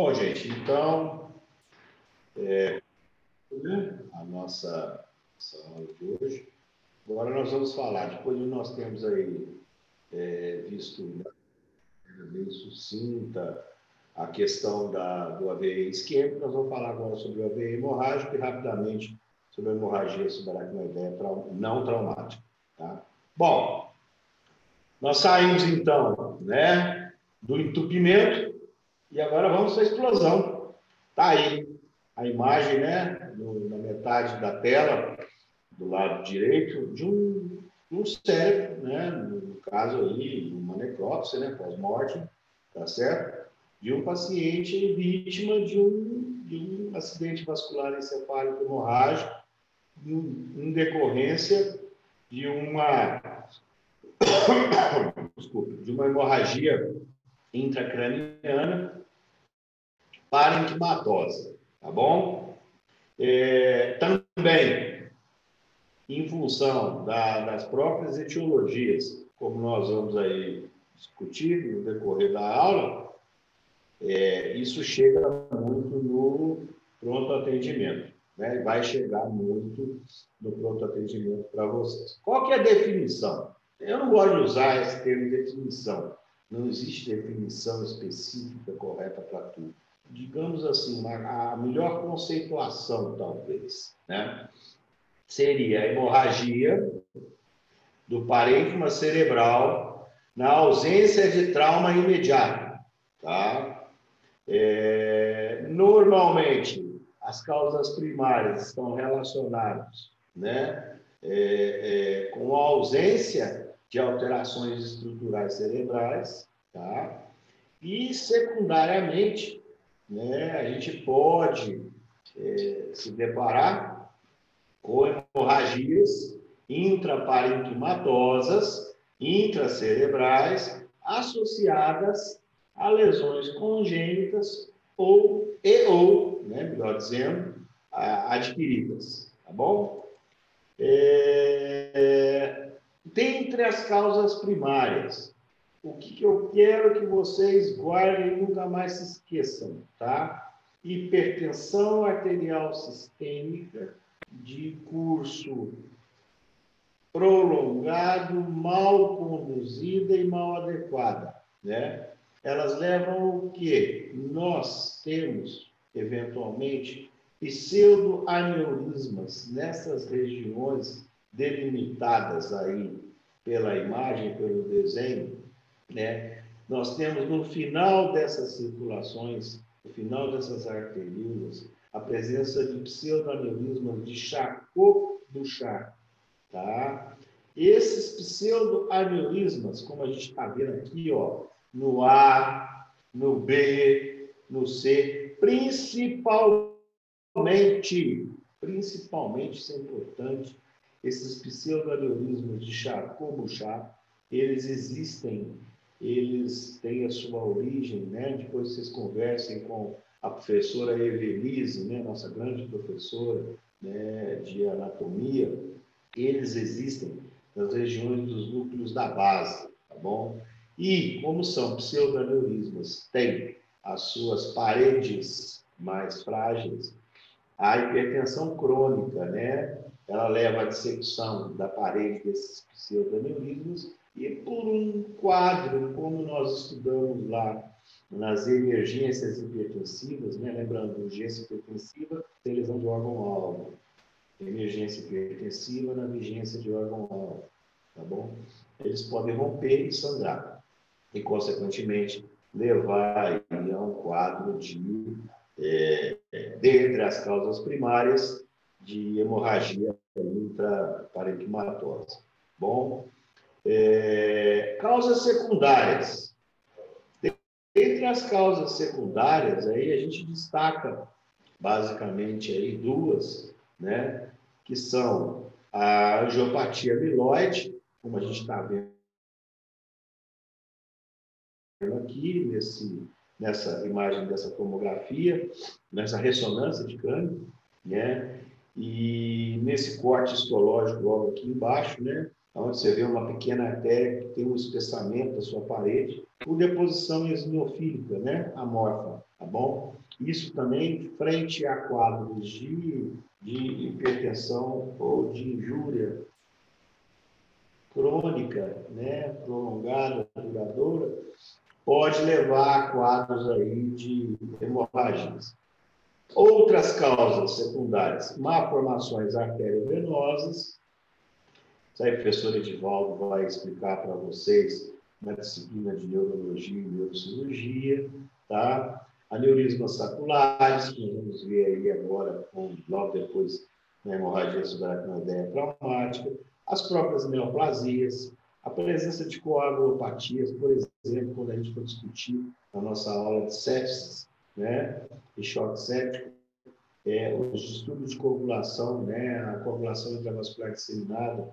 Bom, gente, então, a nossa aula de hoje. Agora nós vamos falar, depois de nós temos aí visto bem sucinta a questão do AVE isquêmico, nós vamos falar agora sobre o AVE hemorrágico e rapidamente sobre a hemorragia subaracnoideia não traumática. Tá? Bom, nós saímos então, né, do entupimento e agora vamos para a explosão. Está aí a imagem, né, na metade da tela, do lado direito, de um cérebro, né, no caso aí, uma necrópsia, né, pós-morte, tá certo? De um paciente vítima de um acidente vascular encefálico hemorrágico em decorrência de de uma hemorragia intracraniana parenquimatosa, tá bom? Também, em função das próprias etiologias, como nós vamos aí discutir no decorrer da aula, isso chega muito no pronto atendimento, né? Vai chegar muito no pronto atendimento para vocês. Qual que é a definição? Eu não gosto de usar esse termo definição. Não existe definição específica correta para tudo. Digamos assim, a melhor conceituação, talvez, né? Seria a hemorragia do parênquima cerebral na ausência de trauma imediato, tá? Normalmente, as causas primárias estão relacionadas, né, com a ausência de alterações estruturais cerebrais, tá? E, secundariamente, né, a gente pode se deparar com hemorragias intraparenquimatosas, intracerebrais, associadas a lesões congênitas ou, né, melhor dizendo, adquiridas, tá bom? Dentre as causas primárias, o que eu quero que vocês guardem e nunca mais se esqueçam, tá? Hipertensão arterial sistêmica de curso prolongado, mal conduzida e mal adequada, né? Elas levam o quê? Nós temos, eventualmente, pseudoaneurismas nessas regiões delimitadas aí pela imagem, pelo desenho, né? Nós temos no final dessas circulações, no final dessas arteríolas, a presença de pseudoaneurismas de Charcot-Bouchard, tá? Esses pseudoaneurismas, como a gente está vendo aqui, ó, no A, no B, no C, principalmente, isso é importante, esses pseudoaneurismas de Charcot-Bouchard, eles existem, eles têm a sua origem, né? Depois vocês conversem com a professora Evelise, né? Nossa grande professora, né, de anatomia. Eles existem nas regiões dos núcleos da base, tá bom? E, como são pseudoaneurismas, têm as suas paredes mais frágeis, a hipertensão crônica, né? Ela leva à dissecção da parede desses pseudoaneurismas e por um quadro, como nós estudamos lá nas emergências hipertensivas, né? Lembrando, urgência hipertensiva, tem lesão de órgão-alvo. Emergência hipertensiva na vigência de órgão-alvo, tá bom? Eles podem romper e sangrar, e, consequentemente, levar a um quadro dentre as causas primárias, de hemorragia intraparenquimatosa. Bom, causas secundárias. Entre as causas secundárias, aí a gente destaca, basicamente, aí duas, né, que são a angiopatia amiloide, como a gente está vendo aqui nessa imagem dessa tomografia, nessa ressonância de crânio, né, e nesse corte histológico logo aqui embaixo, né, onde você vê uma pequena artéria que tem um espessamento da sua parede, por deposição eosinofílica, né, amorfa. tá bom? Isso também frente a quadros de hipertensão ou de injúria crônica, né, prolongada, duradoura, pode levar a quadros aí de hemorragias. Outras causas secundárias, malformações arteriovenosas. Isso aí o professor Edivaldo vai explicar para vocês na disciplina de neurologia e neurocirurgia, tá? Aneurismas saculares, que nós vamos ver aí agora, logo depois, na hemorragia subaracnoideia traumática, as próprias neoplasias, a presença de coagulopatias, por exemplo, quando a gente for discutir na nossa aula de sepsis, né, e choque séptico, os estudos de coagulação, né, a coagulação intravascular disseminada,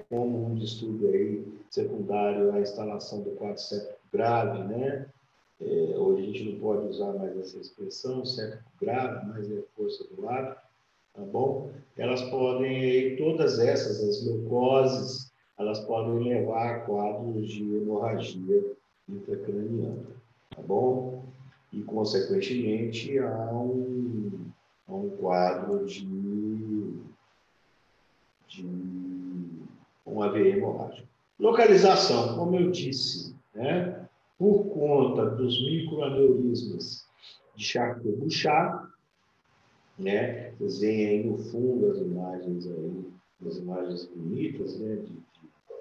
como um estudo aí secundário à instalação do quadro séptico grave, né? Hoje a gente não pode usar mais essa expressão, séptico grave, mas é força do lado, tá bom? Elas podem, todas essas, as leucoses, elas podem levar a quadros de hemorragia intracraniana, tá bom? E, consequentemente, a um quadro de um AVE hemorrágico. Localização, como eu disse, né? Por conta dos microaneurismas de Charcot-Bouchard, né? Vocês veem aí no fundo as imagens bonitas, né?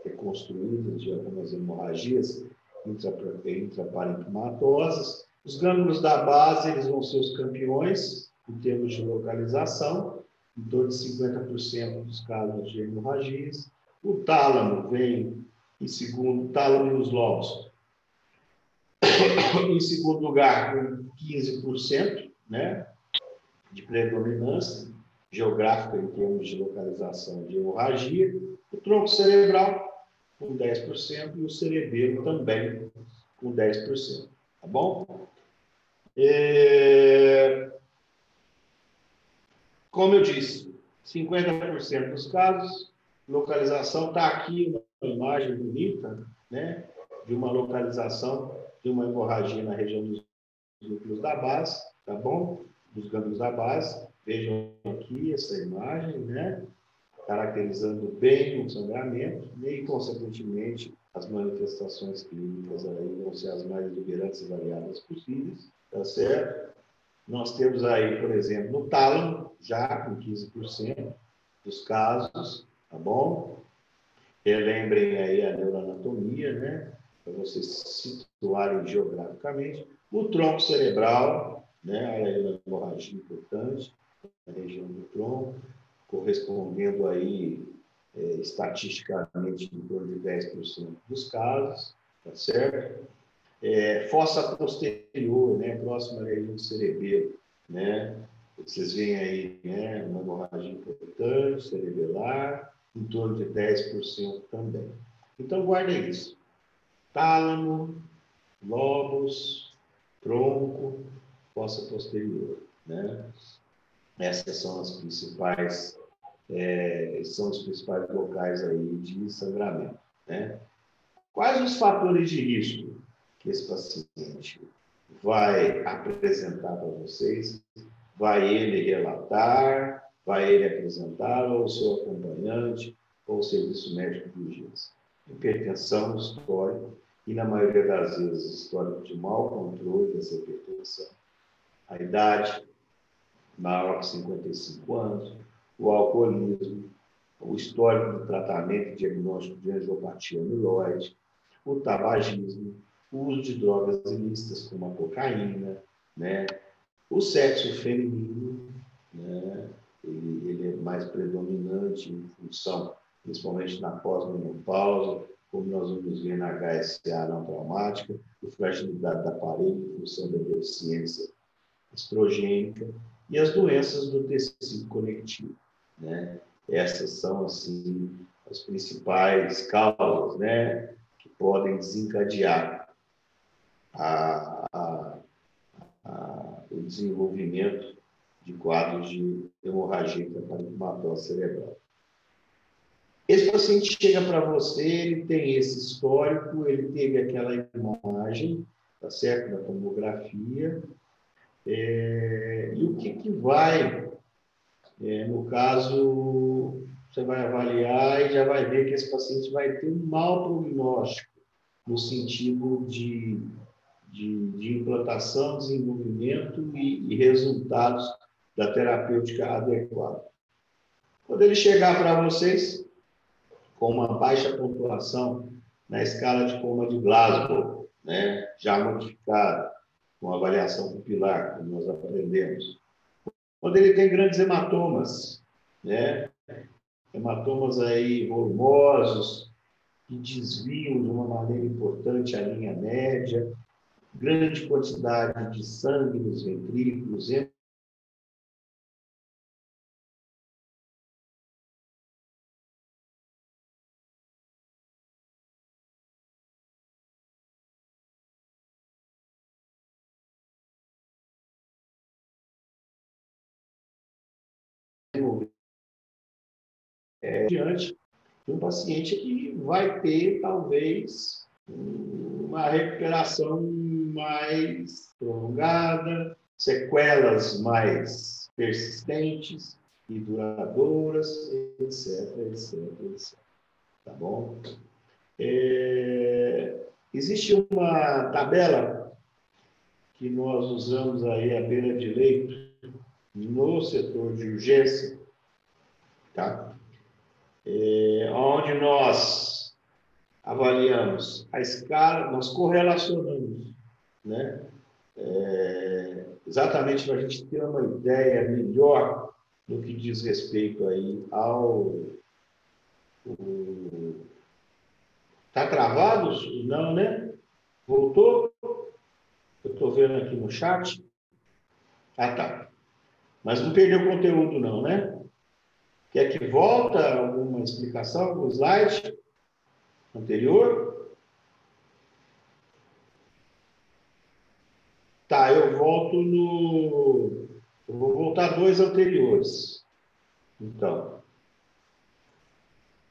Reconstruídas de algumas hemorragias intraparenquimatosas. Os gânglios da base, eles vão ser os campeões em termos de localização, em torno de 50% dos casos de hemorragias. O tálamo vem em segundo, tálamo e os lobos, em segundo lugar, com 15%, né, de predominância geográfica em termos de localização de hemorragia. O tronco cerebral, com 10%, e o cerebelo também, com 10%. Tá bom? Como eu disse, 50% dos casos, localização está aqui uma imagem bonita, né, de uma localização de uma hemorragia na região dos núcleos da base, tá bom? Dos gânglios da base. Vejam aqui essa imagem, né, caracterizando bem o sangramento e, consequentemente, as manifestações clínicas aí vão ser as mais exuberantes e variadas possíveis, tá certo? Nós temos aí, por exemplo, no tálamo, já com 15% dos casos, tá bom? Relembrem aí a neuroanatomia, né? Para vocês se situarem geograficamente. O tronco cerebral, né? A hemorragia importante, na região do tronco, correspondendo aí, estatisticamente, em torno de 10% dos casos, tá certo? Fossa posterior, né, próxima à região do cerebelo, né? Vocês veem aí, né, uma hemorragia importante, cerebelar, em torno de 10% também. Então, guardem isso. Tálamo, lobos, tronco, fossa posterior, né? Essas são as principais, são os principais locais aí de sangramento, né? Quais os fatores de risco que esse paciente vai apresentar para vocês? Vai ele relatar, vai ele apresentar, ou o seu acompanhante, ou o serviço médico de urgência? Hipertensão histórica, e na maioria das vezes histórico de mau controle dessa hipertensão. A idade, maior que 55 anos, o alcoolismo, o histórico de tratamento e diagnóstico de angiopatia amiloide, o tabagismo, o uso de drogas ilícitas como a cocaína, né? O sexo feminino, né? Ele é mais predominante em função, principalmente na pós-menopausa, como nós vamos ver na HSA não traumática, a fragilidade da parede em função da deficiência estrogênica e as doenças do tecido conectivo, né? Essas são, assim, as principais causas, né, que podem desencadear o desenvolvimento de quadros de hemorragia intraparenquimatosa cerebral. Esse paciente chega para você, ele tem esse histórico, ele teve aquela imagem, tá certo? Da tomografia. E o que vai, no caso, você vai avaliar e já vai ver que esse paciente vai ter um mau prognóstico no sentido de implantação, desenvolvimento e resultados da terapêutica adequada. Quando ele chegar para vocês com uma baixa pontuação na escala de coma de Glasgow, né, já modificada, com avaliação pupilar, como nós aprendemos. Quando ele tem grandes hematomas, né, hematomas aí volumosos, que desviam de uma maneira importante a linha média, grande quantidade de sangue nos ventrículos, diante de um paciente que vai ter, talvez, uma recuperação mais prolongada, sequelas mais persistentes e duradouras, etc, etc, etc. Tá bom? Existe uma tabela que nós usamos aí à beira de leito no setor de urgência, tá? Onde nós avaliamos a escala, nós correlacionamos, né? Exatamente para a gente ter uma ideia melhor no que diz respeito aí ao... Tá travado? Não, né? Voltou? Eu estou vendo aqui no chat. Ah, tá. Mas não perdeu o conteúdo não, né? Quer que volta alguma explicação, algum slide anterior? Tá, eu volto no... Eu vou voltar 2 anteriores. Então.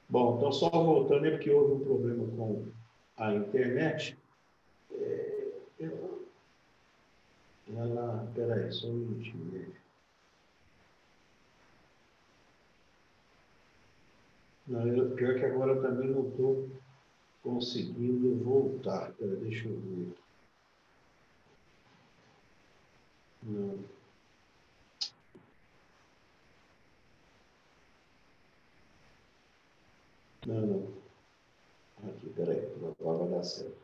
Bom, então só voltando, é porque houve um problema com a internet. Espera aí, só um minutinho. Não, pior que agora eu também não estou conseguindo voltar. Pera, deixa eu ver. Não. Não. Aqui, peraí, agora vai dar certo.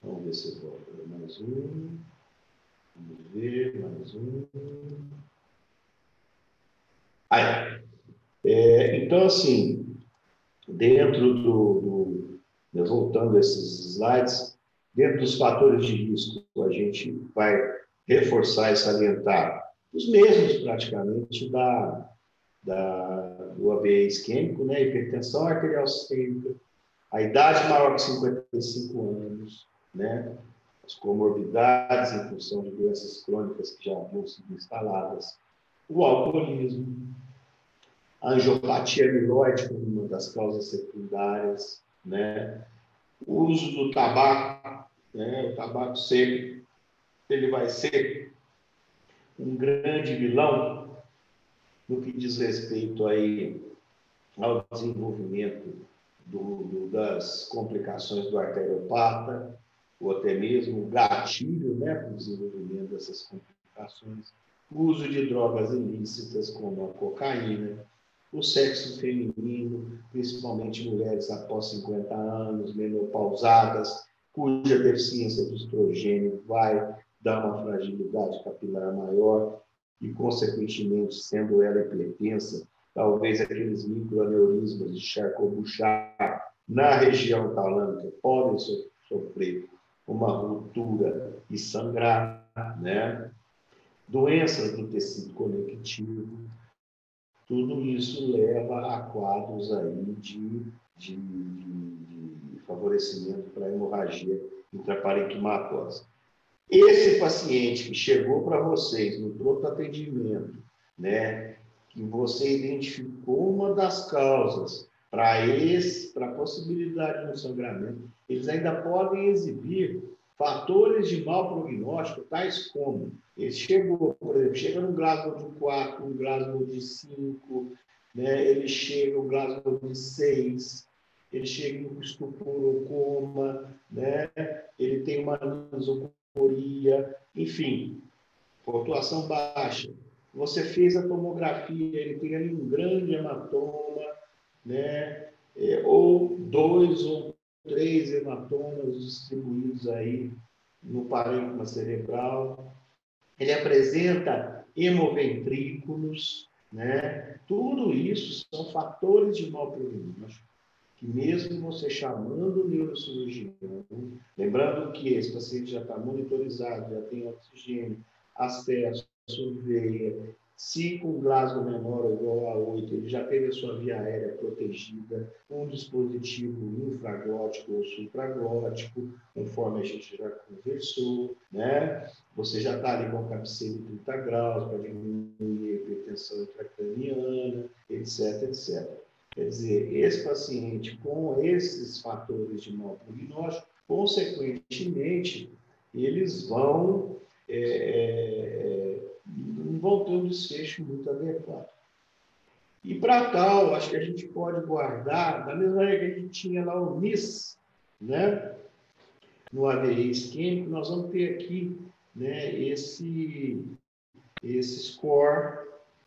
Vamos ver se volta. Mais um. Vamos ver, mais um. Aí. Então, assim, dentro voltando a esses slides, dentro dos fatores de risco, a gente vai reforçar e salientar os mesmos, praticamente, do AVE isquêmico, né? Hipertensão arterial sistêmica, a idade maior que 55 anos, né? As comorbidades em função de doenças crônicas que já haviam sido instaladas, o alcoolismo, a angiopatia amiloide como uma das causas secundárias, né? O uso do tabaco, né? O tabaco seco, ele vai ser um grande vilão no que diz respeito aí ao desenvolvimento das complicações do arteriopata, ou até mesmo o gatilho, né, para o desenvolvimento dessas complicações, o uso de drogas ilícitas como a cocaína, o sexo feminino, principalmente mulheres após 50 anos, menopausadas, cuja deficiência de estrogênio vai dar uma fragilidade capilar maior e, consequentemente, sendo ela hipertensa, talvez aqueles microaneurismas de Charcot-Bouchard na região talâmica podem sofrer uma ruptura e sangrar, né? Doenças do tecido conectivo, tudo isso leva a quadros aí de favorecimento para a hemorragia intraparenquimatosa. Esse paciente que chegou para vocês no pronto atendimento, né, que você identificou uma das causas para a possibilidade de um sangramento, eles ainda podem exibir fatores de mau prognóstico, tais como, ele chegou, por exemplo, chega no Glasgow de 4, no Glasgow de 5, né? Ele chega no Glasgow de 6, ele chega em estupor ou coma, né? Ele tem uma misocoria, enfim, pontuação baixa. Você fez a tomografia, ele tem ali um grande hematoma, né? Ou 2 ou 3 hematomas distribuídos aí no parênquima cerebral. Ele apresenta hemoventrículos, né? Tudo isso são fatores de mau prognóstico que mesmo você chamando o neurocirurgião, lembrando que esse paciente já está monitorizado, já tem oxigênio, acesso, veia, se com Glasgow menor ou igual a 8, ele já teve a sua via aérea protegida, um dispositivo infraglótico ou supraglótico, conforme a gente já conversou, né? Você já está ali com a cabeceira de 30 graus para diminuir a hipertensão intracraniana, etc, etc. Quer dizer, esse paciente com esses fatores de mau prognóstico, consequentemente, eles não vão ter um desfecho muito adequado. E para tal, acho que a gente pode guardar, da mesma maneira que a gente tinha lá o NIS, né? No AVE isquêmico, nós vamos ter aqui, né, esse score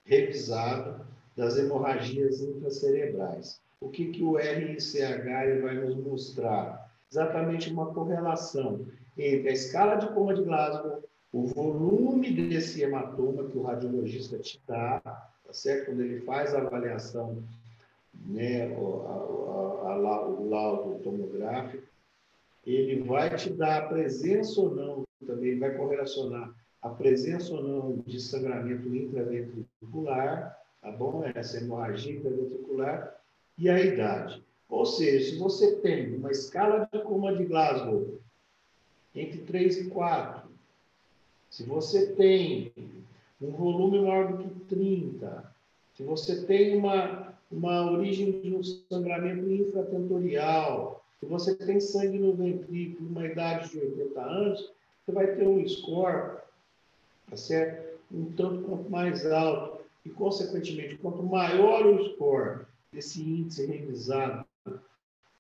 revisado das hemorragias intracerebrais. O que o RICH vai nos mostrar? Exatamente uma correlação entre a escala de coma de Glasgow, o volume desse hematoma que o radiologista te dá, tá certo? Quando ele faz a avaliação, né, o laudo tomográfico, ele vai te dar a presença ou não, também vai correlacionar a presença ou não de sangramento intraventricular, tá bom? Essa hemorragia intraventricular e a idade. Ou seja, se você tem uma escala de coma de Glasgow entre 3 e 4, se você tem um volume maior do que 30, se você tem uma origem de um sangramento infratentorial, se você tem sangue no ventrículo, uma idade de 80 anos, você vai ter um score, tá certo? Um tanto quanto mais alto. E, consequentemente, quanto maior o score desse índice revisado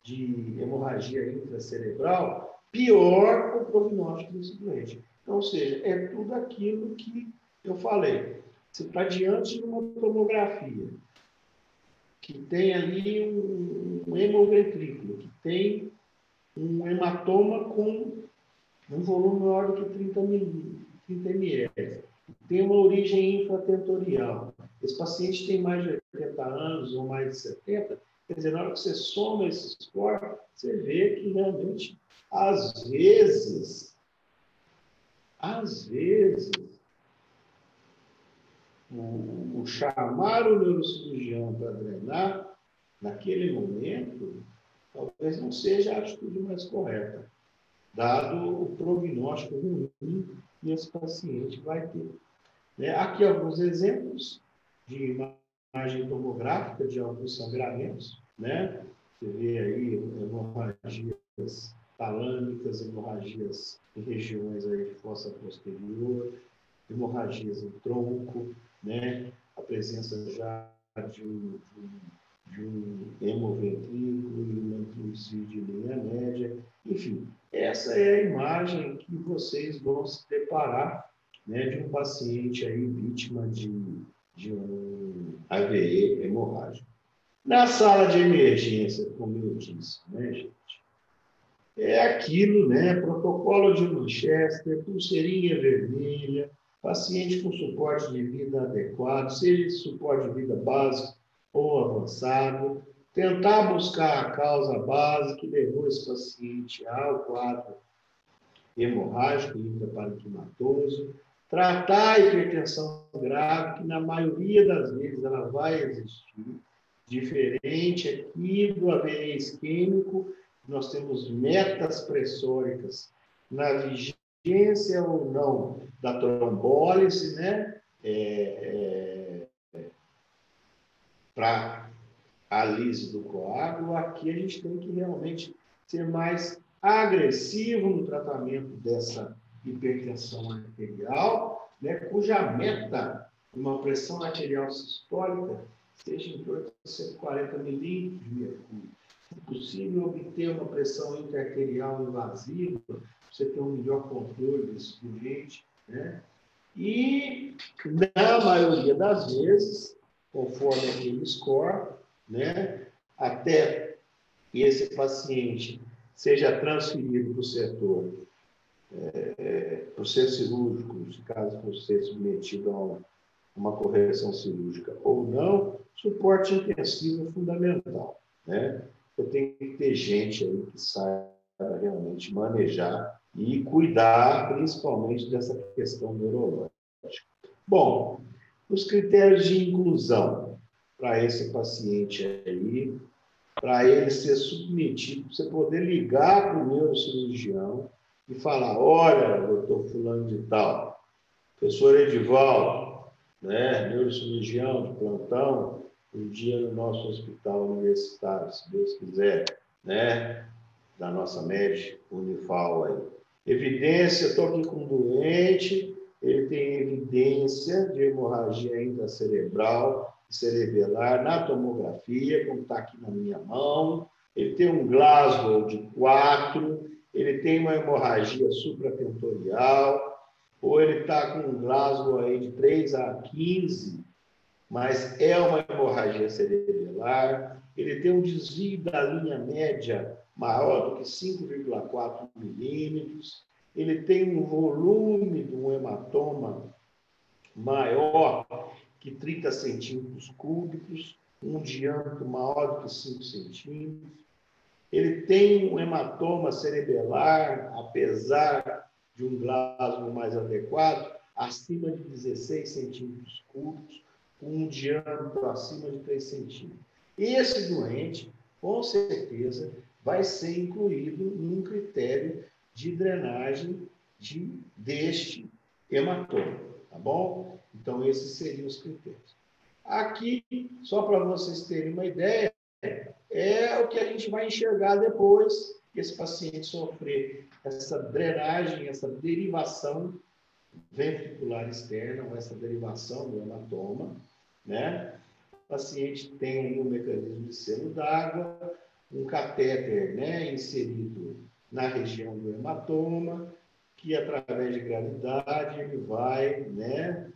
de hemorragia intracerebral, pior o prognóstico desse doente. Então, ou seja, é tudo aquilo que eu falei. Você está diante de uma tomografia que tem ali um hemoventrículo, que tem um hematoma com um volume maior do que 30 ml, tem uma origem infratentorial. Esse paciente tem mais de 80 anos ou mais de 70, quer dizer, na hora que você soma esse score, você vê que realmente, às vezes, o chamar o neurocirurgião para drenar, naquele momento, talvez não seja a atitude mais correta, dado o prognóstico ruim que esse paciente vai ter. Né? Aqui alguns exemplos de imagem tomográfica de alguns sangramentos, né? Você vê aí hemorragias talâmicas, hemorragias em regiões aí de fossa posterior, hemorragias em tronco, né? A presença já de um hemoventrículo e uma inclusive de linha média. Enfim, essa é a imagem que vocês vão se deparar, né, de um paciente aí vítima de um AVE hemorrágico. Na sala de emergência, como eu disse, né, gente? É aquilo, né? Protocolo de Manchester, pulseirinha vermelha, paciente com suporte de vida adequado, seja suporte de vida básico ou avançado, tentar buscar a causa base que levou esse paciente ao quadro hemorrágico intraparenquimatoso, tratar a hipertensão grave, que na maioria das vezes ela vai existir, diferente aqui do AVE isquêmico, nós temos metas pressóricas na vigência ou não da trombólise, né? Para a lise do coágulo, aqui a gente tem que realmente ser mais agressivo no tratamento dessa hipertensão arterial, né, cuja meta, uma pressão arterial sistólica, seja em torno de 140 milímetros de mercúrio. É possível obter uma pressão intraarterial invasiva, você ter um melhor controle desse doente, né? E, na maioria das vezes, conforme aquele score, né, até que esse paciente seja transferido para o setor, para o centro cirúrgico, se caso for ser submetido a uma correção cirúrgica ou não, suporte intensivo é fundamental, né? Eu tenho que ter gente aí que saiba realmente manejar e cuidar, principalmente dessa questão neurológica. Bom, os critérios de inclusão para esse paciente aí, para ele ser submetido, você poder ligar para o neurocirurgião e falar: olha, doutor fulano de tal, professor Edivaldo, né, neurocirurgião de plantão, um dia no nosso hospital universitário, se Deus quiser, né, da nossa MED Unifal aí. Evidência, estou aqui com um doente, ele tem evidência de hemorragia intracerebral e cerebelar na tomografia, como está aqui na minha mão, ele tem um Glasgow de 4, ele tem uma hemorragia supratentorial, ou ele está com um Glasgow aí de 3 a 15, mas é uma hemorragia cerebelar, ele tem um desvio da linha média maior do que 5,4 milímetros, ele tem um volume de um hematoma maior que 30 centímetros cúbicos, um diâmetro maior do que 5 centímetros, ele tem um hematoma cerebelar, apesar de um Glasgow mais adequado, acima de 16 centímetros cúbicos, com um diâmetro acima de 3 centímetros. Esse doente, com certeza, vai ser incluído num critério de drenagem deste hematoma, tá bom? Então, esses seriam os critérios. Aqui, só para vocês terem uma ideia, é o que a gente vai enxergar depois que esse paciente sofrer essa drenagem, essa derivação ventricular externa, ou essa derivação do hematoma, né? O paciente tem aí um mecanismo de selo d'água, um catéter, né, inserido na região do hematoma, que através de gravidade ele vai, né,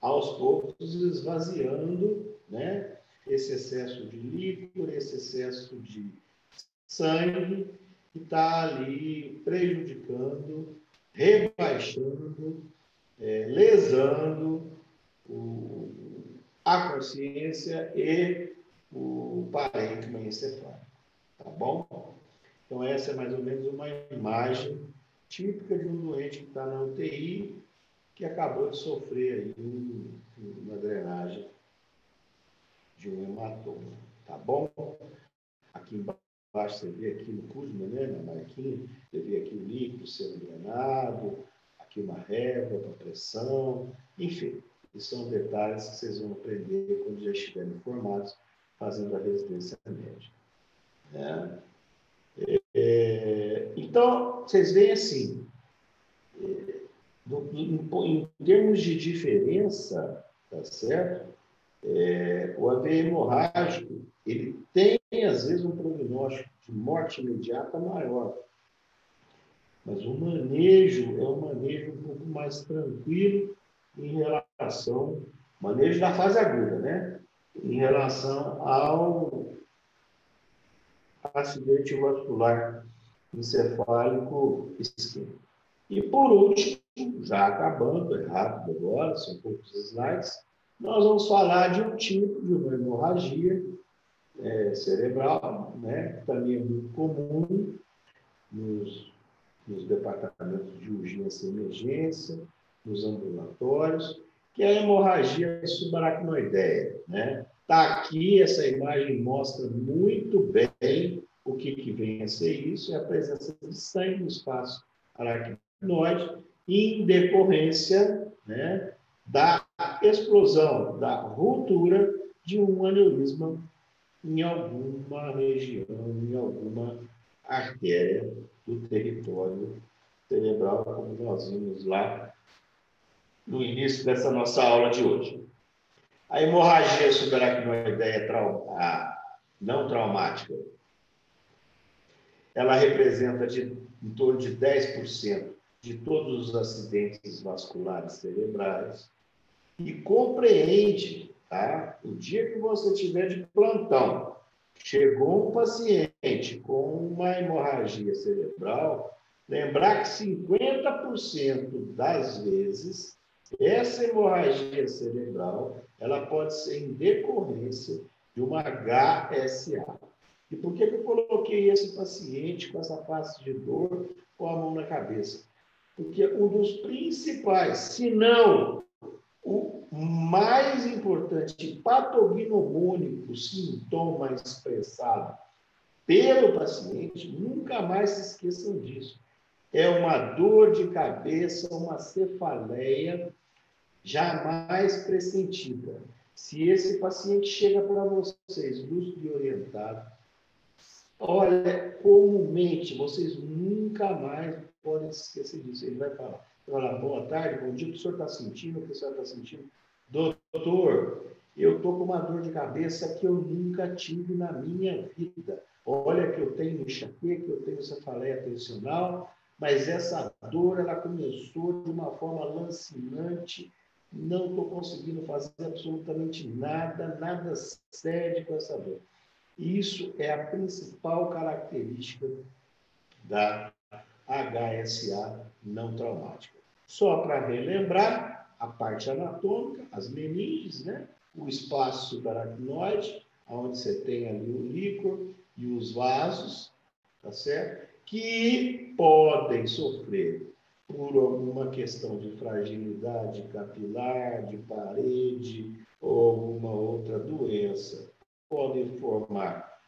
aos poucos esvaziando, né, esse excesso de líquor, esse excesso de sangue, que está ali prejudicando, rebaixando, lesando a consciência e o parênquima encefálico, tá bom? Então, essa é mais ou menos uma imagem típica de um doente que está na UTI, que acabou de sofrer aí uma drenagem de um hematoma, tá bom? Aqui embaixo você vê aqui no plasma, né, na marquinha, você vê aqui o líquido sendo drenado, aqui uma régua para pressão, enfim, isso são detalhes que vocês vão aprender quando já estiverem formados fazendo a residência médica, né? Então, vocês veem assim, em termos de diferença, tá certo? O AVE hemorrágico, ele tem, às vezes, um prognóstico de morte imediata maior, mas o manejo é um manejo um pouco mais tranquilo em relação, manejo da fase aguda, né? Em relação ao acidente vascular encefálico isquêmico. E, por último, já acabando, é rápido agora, são poucos slides, nós vamos falar de um tipo de uma hemorragia cerebral, né, que também é muito comum nos departamentos de urgência e emergência, nos ambulatórios, que é a hemorragia subaracnoideia, né? Tá aqui, essa imagem mostra muito bem o que vem a ser isso, é a presença de sangue no espaço aracnoide em decorrência, né, da explosão, da ruptura de um aneurisma em alguma região, em alguma artéria do território cerebral, como nós vimos lá no início dessa nossa aula de hoje. A hemorragia subaracnoideia não traumática, ela representa em torno de 10% de todos os acidentes vasculares cerebrais e compreende, tá? O dia que você tiver de plantão, chegou um paciente com uma hemorragia cerebral, lembrar que 50% das vezes essa hemorragia cerebral ela pode ser em decorrência de uma HSA. E por que eu coloquei esse paciente com essa face de dor com a mão na cabeça? Porque um dos principais, se não o mais importante patognomônico sintoma expressado pelo paciente, nunca mais se esqueçam disso, é uma dor de cabeça, uma cefaleia jamais pressentida. Se esse paciente chega para vocês lúcido e orientado, olha, comumente, vocês nunca mais podem se esquecer disso. Ele vai falar, boa tarde, bom dia, o que o senhor está sentindo? O que o senhor está sentindo? Doutor, eu estou com uma dor de cabeça que eu nunca tive na minha vida. Olha que eu tenho enxaqueca, que eu tenho cefaleia tensional, mas essa dor, ela começou de uma forma lancinante, não estou conseguindo fazer absolutamente nada, nada sério com essa dor. Isso é a principal característica da HSA não traumática. Só para relembrar, a parte anatômica, as meninges, né? O espaço subaracnoide, onde você tem ali o líquor e os vasos, tá certo? Que podem sofrer por alguma questão de fragilidade capilar, de parede ou alguma outra doença. Podem formar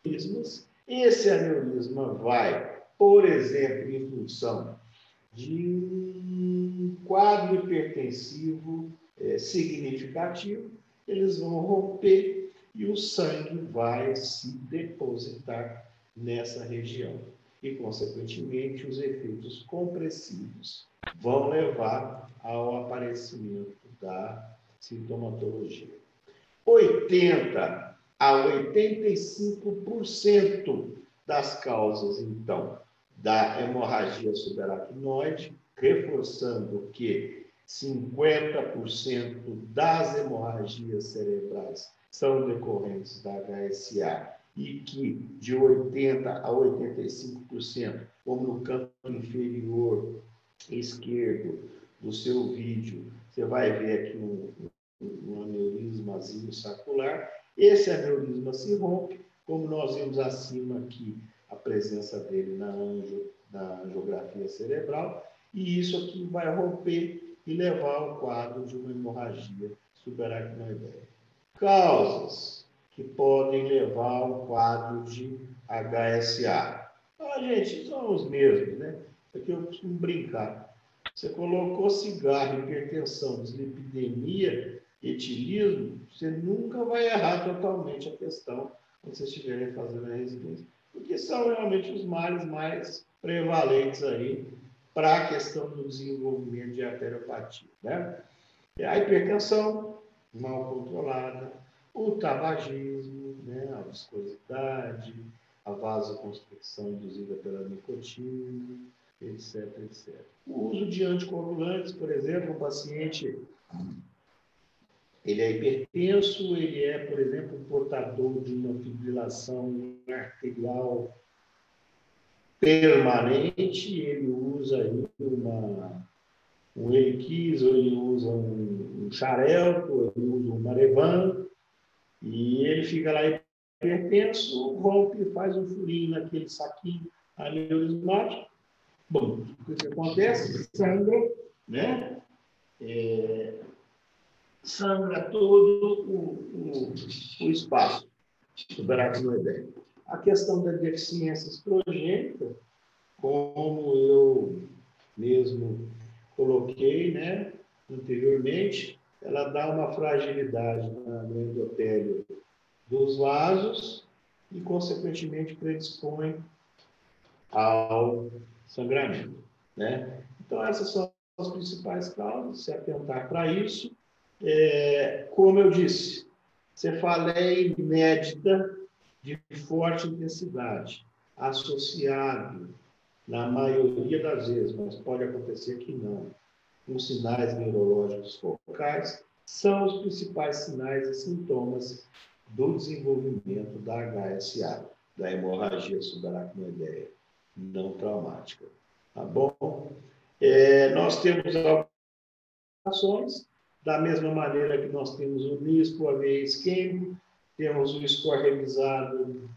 aneurismas. Esse aneurisma vai, por exemplo, em função de um quadro hipertensivo significativo, eles vão romper e o sangue vai se depositar nessa região. E, consequentemente, os efeitos compressivos vão levar ao aparecimento da sintomatologia. 80% a 85% das causas, então, da hemorragia subaracnoide, reforçando que 50% das hemorragias cerebrais são decorrentes da HSA e que de 80% a 85%, como no canto inferior esquerdo do seu vídeo, você vai ver aqui um aneurismazinho sacular. Esse aneurisma se rompe, como nós vimos acima aqui, a presença dele na angiografia cerebral, e isso aqui vai romper e levar ao quadro de uma hemorragia subaracnoideia. Causas que podem levar ao quadro de HSA. Gente, são os mesmos, né? Isso aqui eu costumo brincar. Você colocou cigarro, hipertensão, dislipidemia, etilismo, você nunca vai errar totalmente a questão quando vocês estiverem fazendo a residência. Porque são realmente os males mais prevalentes aí para a questão do desenvolvimento de arteriopatia, né? A hipertensão mal controlada, o tabagismo, né? A viscosidade, a vasoconstricção induzida pela nicotina, etc, etc. O uso de anticoagulantes, por exemplo, o paciente ele é hipertenso, ele é, por exemplo, portador de uma fibrilação arterial permanente, ele usa aí um Eliquis, ou ele usa um Xarelto, ou ele usa um Marevan, e ele fica lá hipertenso, rompe e faz um furinho naquele saquinho aneurismático. Bom, o que acontece? Sangra, né? Sangra todo o espaço subaracnoideia. A questão da deficiência estrogênica, como eu mesmo coloquei, né, anteriormente, ela dá uma fragilidade no endotélio dos vasos e, consequentemente, predispõe ao sangramento, né? Então, essas são as principais causas, se atentar para isso. Como eu disse, cefaleia inédita de forte intensidade, associado, na maioria das vezes, mas pode acontecer que não, com sinais neurológicos focais, são os principais sinais e sintomas do desenvolvimento da HSA, da hemorragia subaracnoideia não traumática. Tá bom? Nós temos algumas ações, da mesma maneira que nós temos o NISPO, a veia isquêmico, temos o score revisado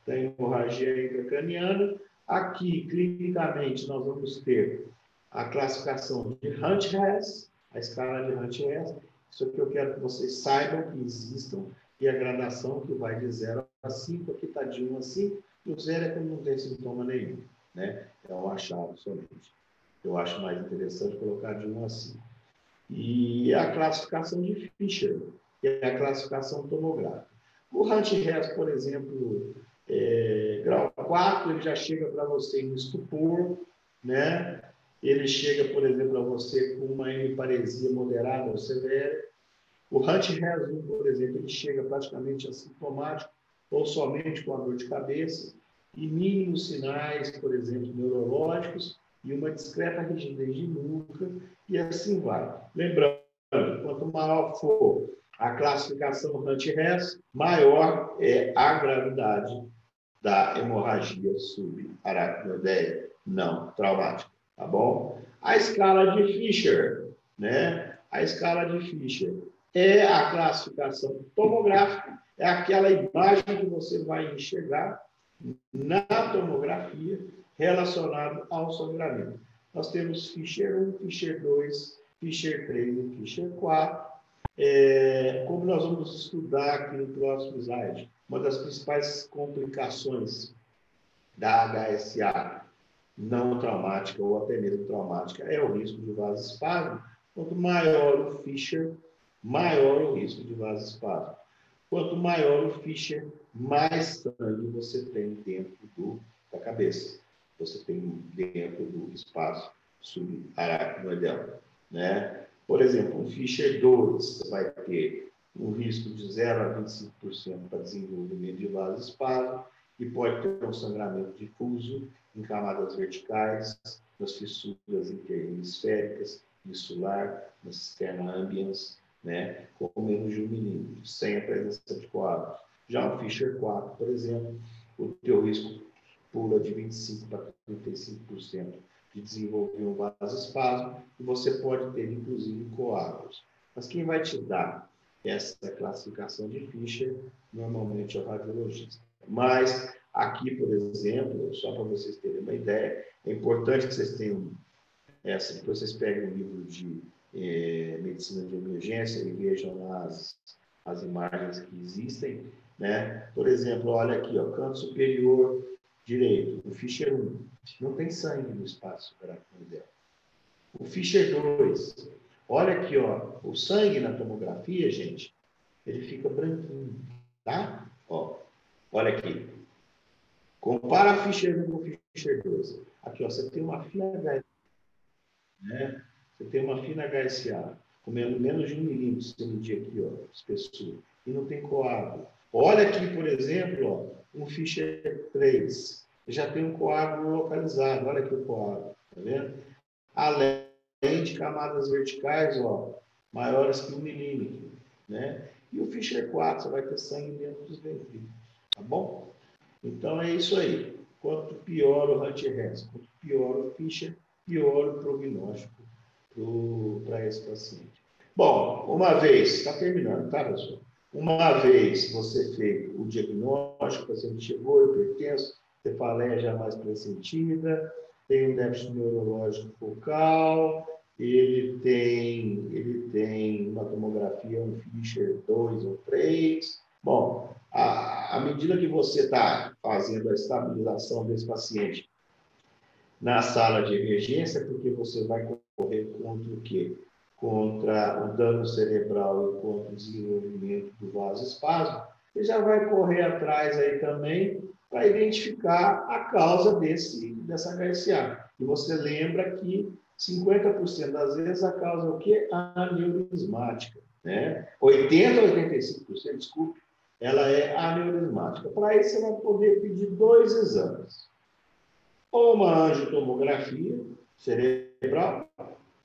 da hemorragia intracraniana. Aqui, clinicamente, nós vamos ter a classificação de Hunt-Hess, a escala de Hunt-Hess. Isso aqui eu quero que vocês saibam que existam, e a gradação que vai de 0 a 5, aqui está de 1 a 5, e o 0 é quando não tem sintoma nenhum, né? É um achado somente. Eu acho mais interessante colocar de 1 a 5. E a classificação de Fisher, que é a classificação tomográfica. O Hunt-Hess, por exemplo, grau 4, ele já chega para você em estupor, né? Ele chega, por exemplo, a você com uma hemiparesia moderada ou severa. O Hunt-Hess 1, por exemplo, ele chega praticamente assintomático ou somente com a dor de cabeça e mínimos sinais, por exemplo, neurológicos e uma discreta rigidez de nuca e assim vai. Lembrando, quanto maior for a classificação Hunt-Hess, maior é a gravidade da hemorragia subaracnoideia não traumática, tá bom? A escala de Fisher, né? A escala de Fisher é a classificação tomográfica, é aquela imagem que você vai enxergar na tomografia relacionado ao sangramento. Nós temos Fisher 1, Fisher 2, Fisher 3 e Fisher 4. Como nós vamos estudar aqui no próximo slide, uma das principais complicações da HSA não traumática ou até mesmo traumática é o risco de vasoespasmo. Quanto maior o Fisher, maior o risco de vasoespasmo. Quanto maior o Fisher, mais sangue você tem dentro da cabeça. Você tem dentro do espaço subaracnoideal, né? Por exemplo, um Fisher 2, você vai ter um risco de 0 a 25% para desenvolvimento de vasoespasmo e pode ter um sangramento difuso em camadas verticais, nas fissuras interhemisféricas, insular, na cisterna ambiens, né, com menos de 1 milímetro, sem a presença de coágulos. Já o Fisher 4, por exemplo, o teu risco pula de 25% para 35% de desenvolver um vasoespasmo e você pode ter, inclusive, coágulos. Mas quem vai te dar essa classificação de Fisher, normalmente é o radiologista. Mas aqui, por exemplo, só para vocês terem uma ideia, é importante que vocês tenham essa, depois vocês peguem um livro de medicina de emergência e vejam as imagens que existem, né? Por exemplo, olha aqui, ó, canto superior direito, o Fisher 1, não tem sangue no espaço subaracnoideal. O Fisher 2, olha aqui, ó, o sangue na tomografia, gente, ele fica branquinho, tá? Ó, olha aqui. Compara a Fisher 1 com o Fisher 2. Aqui, ó, você tem uma fina HSA, né? Você tem uma fina HSA, com menos de 1 milímetro, se medir aqui, ó, espessura, e não tem coágulo. Olha aqui, por exemplo, ó, um Fisher 3, já tem um coágulo localizado, olha aqui o coágulo, tá vendo? Além de camadas verticais, ó, maiores que 1 milímetro, né? E o Fisher 4, você vai ter sangue dentro dos ventrículos, tá bom? Então é isso aí. Quanto pior o Hunt-Hess, quanto pior o Fisher, pior o prognóstico para esse paciente. Bom, uma vez, está terminando, tá, pessoal? Uma vez você fez o diagnóstico, o paciente chegou, hipertenso, cefaleia já mais pressentida, tem um déficit neurológico focal, ele tem uma tomografia, um Fisher 2 ou 3. Bom, à medida que você está fazendo a estabilização desse paciente na sala de emergência, porque você vai correr contra o quê? contra o dano cerebral e contra o desenvolvimento do vasoespasmo, você já vai correr atrás aí também para identificar a causa dessa HSA. E você lembra que 50% das vezes a causa é o quê? Aneurismática, né? 80% a 85%, desculpe, ela é aneurismática. Para isso, você vai poder pedir 2 exames. Ou uma angiotomografia cerebral,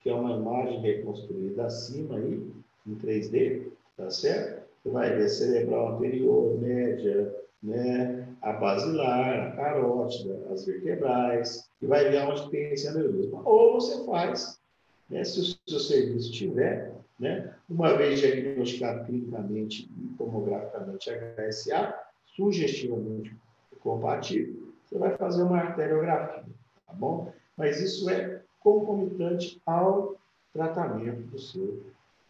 que é uma imagem reconstruída acima aí, em 3D, tá certo? Você vai ver cerebral anterior, média, né? A basilar, a carótida, as vertebrais, e vai ver onde tem esse aneurisma. Ou você faz, né, se o seu serviço tiver, né, uma vez diagnosticado clinicamente e tomograficamente HSA, sugestivamente compatível, você vai fazer uma arteriografia, tá bom? Mas isso é concomitante ao tratamento do seu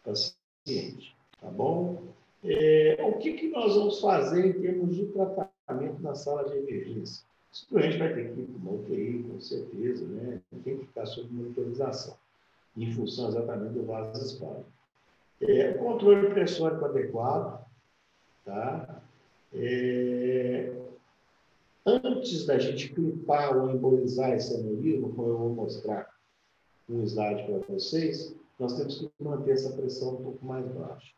paciente, tá bom? O que nós vamos fazer em termos de tratamento na sala de emergência? Esse doente vai ter que ir para uma UTI, com certeza, né? Tem que ficar sob monitorização, em função exatamente do vasoespasmo. O controle pressórico adequado, tá? Antes da gente clipar ou embolizar esse aneurisma, como eu vou mostrar um slide para vocês, nós temos que manter essa pressão um pouco mais baixa.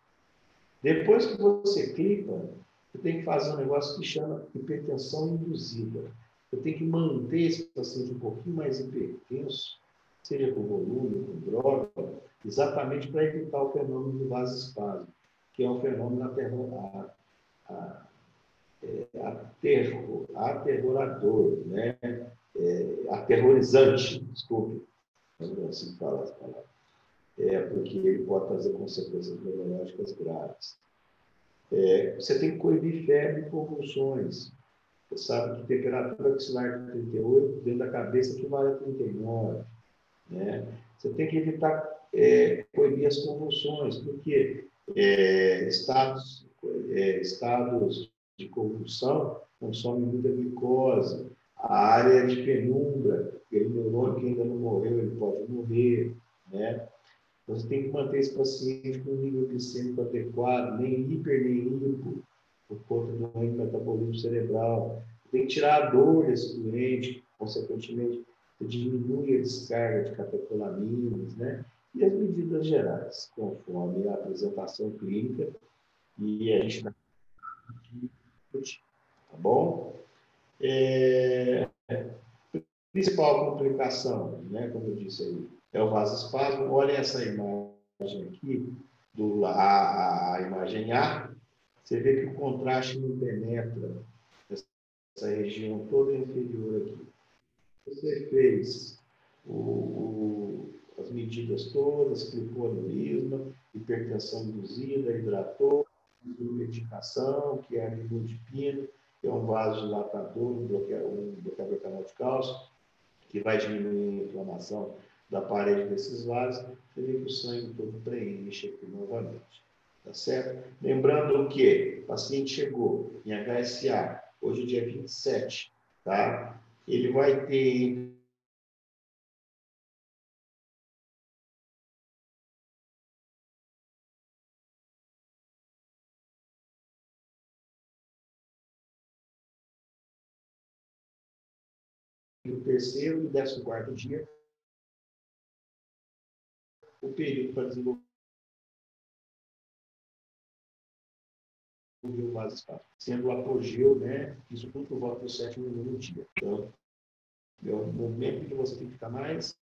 Depois que você clipa, você tem que fazer um negócio que chama hipertensão induzida. Você tem que manter esse paciente um pouquinho mais hipertenso, seja com volume, com droga, exatamente para evitar o fenômeno do vasoespasmo, que é um fenômeno aterrorador, né? Aterrorizante, desculpe, não assim falar as palavras. Porque ele pode trazer consequências neurológicas graves. Você tem que coibir febre e convulsões. Você sabe que temperatura axilar de 38, dentro da cabeça que vale a 39. Né? Você tem que evitar coibir as convulsões, porque estados de convulsão consomem muita glicose. A área de penumbra, aquele neurônio que ainda não morreu, ele pode morrer. Né? Você tem que manter esse paciente com um nível glicêmico adequado, nem hiper nem hipo, por conta do metabolismo cerebral. Tem que tirar a dor desse doente, consequentemente, você diminui a descarga de catecolaminas, né? E as medidas gerais, conforme a apresentação clínica, e a gente está aqui, tá bom? Principal complicação, né, como eu disse aí, é o vasoespasmo. Olha essa imagem aqui, a imagem A, você vê que o contraste não penetra essa região toda inferior aqui. Você fez as medidas todas, clicou aneurisma, hipertensão induzida, hidratou, medicação, que é a nimodipina, que é um vasodilatador, um bloqueador do canal de cálcio, que vai diminuir a inflamação da parede desses vasos, você vê que o sangue todo preenche aqui novamente. Tá certo? Lembrando que o paciente chegou em HSA, hoje é dia 27, tá? Ele vai ter o terceiro e o 14º dia o período para desenvolver o vasoespasmo, sendo o apogeu, né? Isso tudo por volta do 7º dia. Então, é o momento que você tem que ficar mais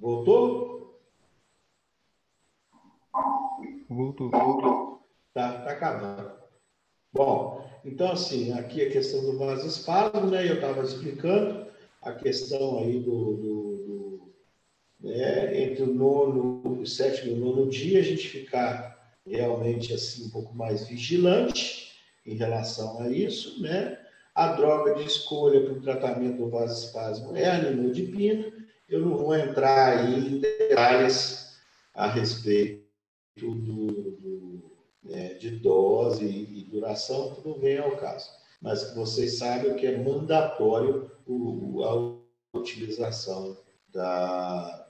Voltou? Voltou. Tá acabando. Bom, então assim, aqui a questão do vasoespasmo, né? Eu estava explicando a questão aí entre o nono, o sétimo e o nono dia, a gente ficar realmente assim um pouco mais vigilante em relação a isso, né? A droga de escolha para o tratamento do vasoespasmo é a nimodipina. Eu não vou entrar aí em detalhes a respeito de dose e duração, que não vem ao caso. Mas que vocês saibam que é mandatório a utilização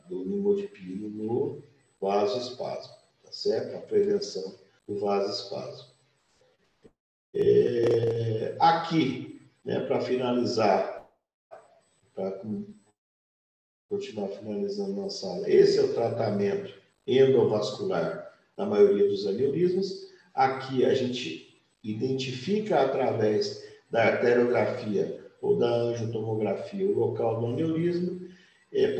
do nimodipina no vasoespasmo, tá certo? A prevenção do vasoespasmo. Aqui, né, para finalizar, para continuar finalizando nossa aula, esse é o tratamento endovascular na maioria dos aneurismas. Aqui a gente identifica através da arteriografia ou da angiotomografia o local do aneurisma,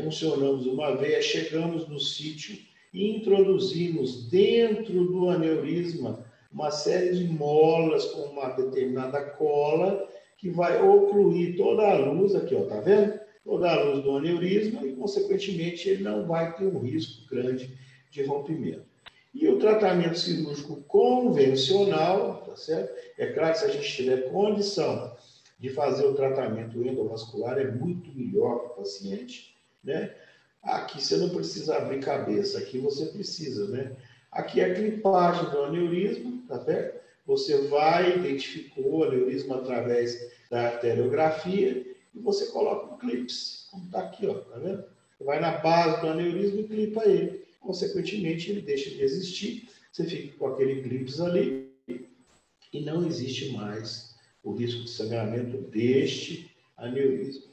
puncionamos uma veia, chegamos no sítio e introduzimos dentro do aneurisma uma série de molas com uma determinada cola que vai ocluir toda a luz, aqui, ó, tá vendo? Toda a luz do aneurisma e, consequentemente, ele não vai ter um risco grande de rompimento. E o tratamento cirúrgico convencional, tá certo? É claro que se a gente tiver condição de fazer o tratamento endovascular, é muito melhor para o paciente, né? Aqui você não precisa abrir cabeça, aqui você precisa, né? Aqui é a clipagem do aneurisma, tá certo? Você vai identificar o aneurisma através da arteriografia e você coloca um clips, como está aqui, ó, tá vendo? Você vai na base do aneurisma e clipa ele. Consequentemente, ele deixa de existir, você fica com aquele clips ali e não existe mais o risco de sangramento deste aneurisma.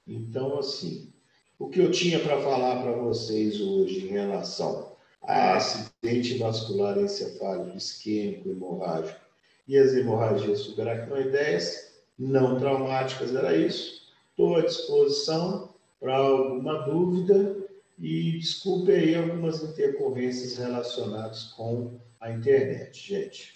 Então, assim, o que eu tinha para falar para vocês hoje em relação a acidente vascular encefálico isquêmico hemorrágico e as hemorragias subaracnoideias não traumáticas, era isso. Estou à disposição para alguma dúvida e desculpe aí algumas intercorrências relacionadas com a internet, gente.